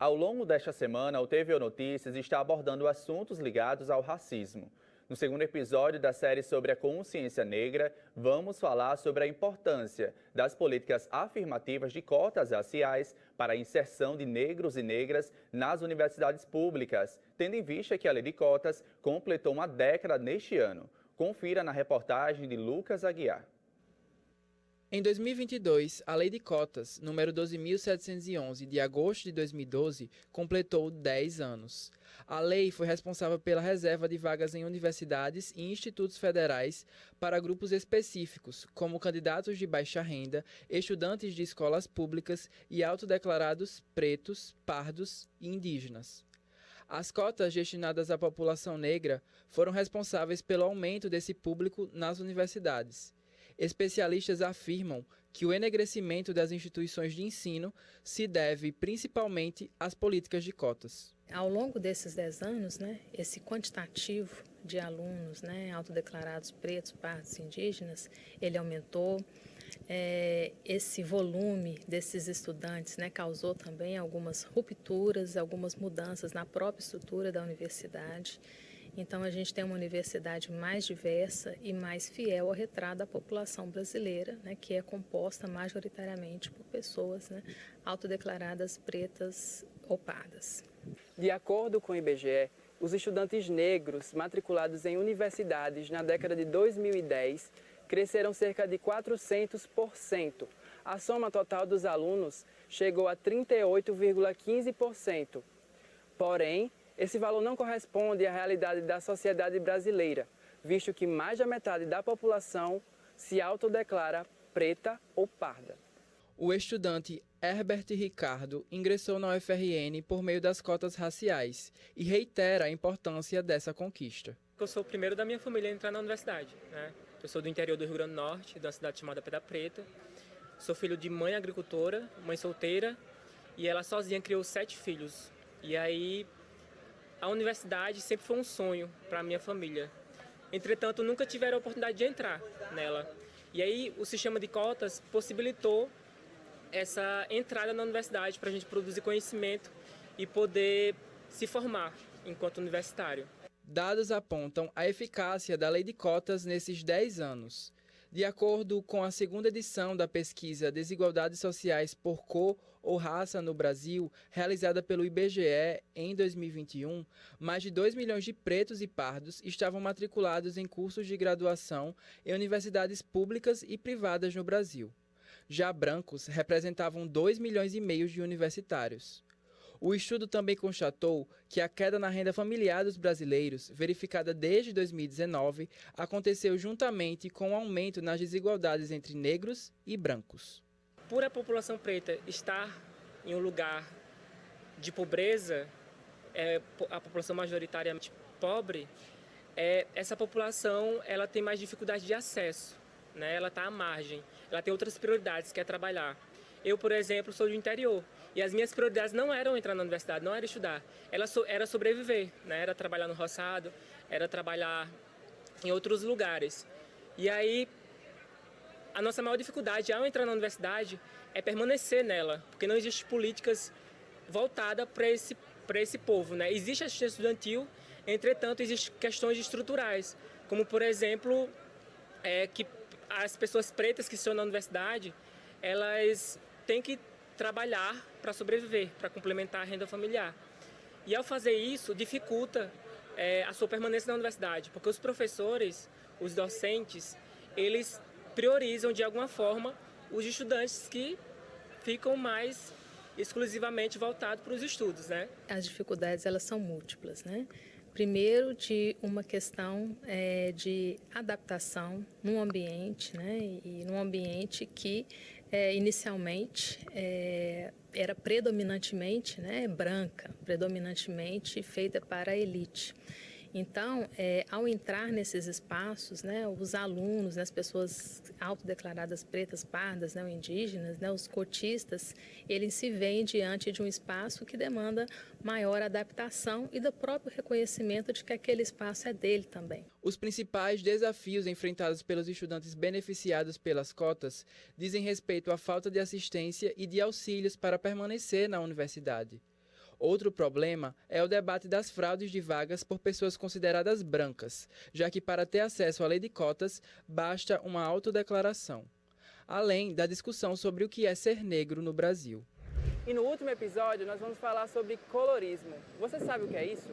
Ao longo desta semana, o TVO Notícias está abordando assuntos ligados ao racismo. No segundo episódio da série sobre a consciência negra, vamos falar sobre a importância das políticas afirmativas de cotas raciais para a inserção de negros e negras nas universidades públicas, tendo em vista que a lei de cotas completou uma década neste ano. Confira na reportagem de Lucas Aguiar. Em 2022, a Lei de Cotas, número 12.711, de agosto de 2012, completou 10 anos. A lei foi responsável pela reserva de vagas em universidades e institutos federais para grupos específicos, como candidatos de baixa renda, estudantes de escolas públicas e autodeclarados pretos, pardos e indígenas. As cotas destinadas à população negra foram responsáveis pelo aumento desse público nas universidades. Especialistas afirmam que o enegrecimento das instituições de ensino se deve principalmente às políticas de cotas. Ao longo desses 10 anos, esse quantitativo de alunos autodeclarados pretos, pardos e indígenas, ele aumentou. Esse volume desses estudantes causou também algumas rupturas, algumas mudanças na própria estrutura da universidade. Então, a gente tem uma universidade mais diversa e mais fiel ao retrato da população brasileira, que é composta majoritariamente por pessoas autodeclaradas pretas ou pardas. De acordo com o IBGE, os estudantes negros matriculados em universidades na década de 2010 cresceram cerca de 400%. A soma total dos alunos chegou a 38,15%. Porém, esse valor não corresponde à realidade da sociedade brasileira, visto que mais da metade da população se autodeclara preta ou parda. O estudante Herbert Ricardo ingressou na UFRN por meio das cotas raciais e reitera a importância dessa conquista. Eu sou o primeiro da minha família a entrar na universidade. Eu sou do interior do Rio Grande do Norte, de uma cidade chamada Pedra Preta. Sou filho de mãe agricultora, mãe solteira, e ela sozinha criou 7 filhos. E aí, a universidade sempre foi um sonho para a minha família. Entretanto, nunca tiveram a oportunidade de entrar nela. E aí, o sistema de cotas possibilitou essa entrada na universidade para a gente produzir conhecimento e poder se formar enquanto universitário. Dados apontam a eficácia da lei de cotas nesses 10 anos. De acordo com a segunda edição da pesquisa Desigualdades Sociais por Cor ou Raça no Brasil, realizada pelo IBGE em 2021, mais de 2 milhões de pretos e pardos estavam matriculados em cursos de graduação em universidades públicas e privadas no Brasil. Já brancos representavam 2,5 milhões de universitários. O estudo também constatou que a queda na renda familiar dos brasileiros, verificada desde 2019, aconteceu juntamente com o aumento nas desigualdades entre negros e brancos. Por a população preta estar em um lugar de pobreza, a população majoritariamente pobre, essa população ela tem mais dificuldade de acesso, ela está à margem, ela tem outras prioridades, que é trabalhar. Eu, por exemplo, sou do interior. E as minhas prioridades não eram entrar na universidade, não era estudar. Era sobreviver, era trabalhar no roçado, era trabalhar em outros lugares. E aí, a nossa maior dificuldade ao entrar na universidade é permanecer nela, porque não existem políticas voltadas para esse povo. Existe assistência estudantil, entretanto, existem questões estruturais, como, por exemplo, que as pessoas pretas que estão na universidade, elas têm que trabalhar para sobreviver, para complementar a renda familiar. E ao fazer isso, dificulta a sua permanência na universidade, porque os professores, os docentes, eles priorizam de alguma forma os estudantes que ficam mais exclusivamente voltados para os estudos. As dificuldades elas são múltiplas. Primeiro, de uma questão de adaptação num ambiente, e num ambiente que inicialmente era predominantemente branca, predominantemente feita para a elite. Então, ao entrar nesses espaços, os alunos, as pessoas autodeclaradas pretas, pardas, ou indígenas, os cotistas, eles se veem diante de um espaço que demanda maior adaptação e do próprio reconhecimento de que aquele espaço é dele também. Os principais desafios enfrentados pelos estudantes beneficiados pelas cotas dizem respeito à falta de assistência e de auxílios para permanecer na universidade. Outro problema é o debate das fraudes de vagas por pessoas consideradas brancas, já que para ter acesso à lei de cotas basta uma autodeclaração. Além da discussão sobre o que é ser negro no Brasil. E no último episódio nós vamos falar sobre colorismo. Você sabe o que é isso?